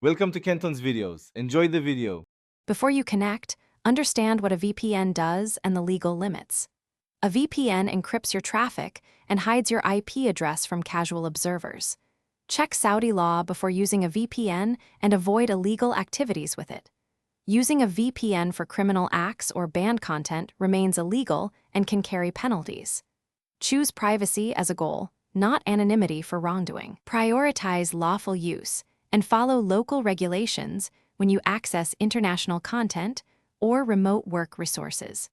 Welcome to Kenton's videos. Enjoy the video. Before you connect, understand what a VPN does and the legal limits. A VPN encrypts your traffic and hides your IP address from casual observers. Check Saudi law before using a VPN and avoid illegal activities with it. Using a VPN for criminal acts or banned content remains illegal and can carry penalties. Choose privacy as a goal, not anonymity for wrongdoing. Prioritize lawful use and follow local regulations when you access international content or remote work resources.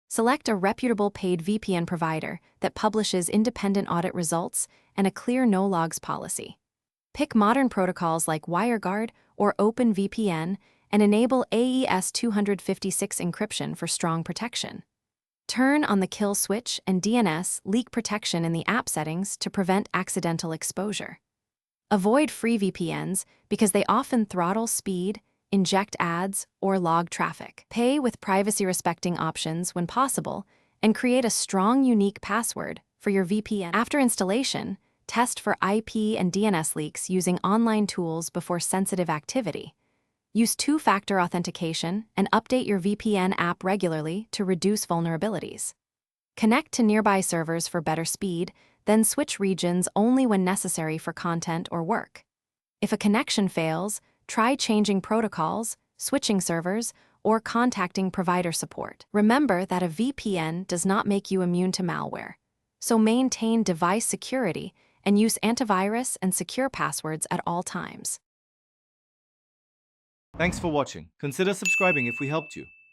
Select a reputable paid VPN provider that publishes independent audit results and a clear no-logs policy. Pick modern protocols like WireGuard or OpenVPN and enable AES 256 encryption for strong protection. Turn on the kill switch and DNS leak protection in the app settings to prevent accidental exposure. Avoid free VPNs because they often throttle speed, inject ads, or log traffic. Pay with privacy-respecting options when possible, and create a strong, unique password for your VPN. After installation, test for IP and DNS leaks using online tools before sensitive activity. Use two-factor authentication and update your VPN app regularly to reduce vulnerabilities. Connect to nearby servers for better speed, then switch regions only when necessary for content or work. If a connection fails, try changing protocols, switching servers, or contacting provider support. Remember that a VPN does not make you immune to malware, so maintain device security and use antivirus and secure passwords at all times. Thanks for watching. Consider subscribing if we helped you.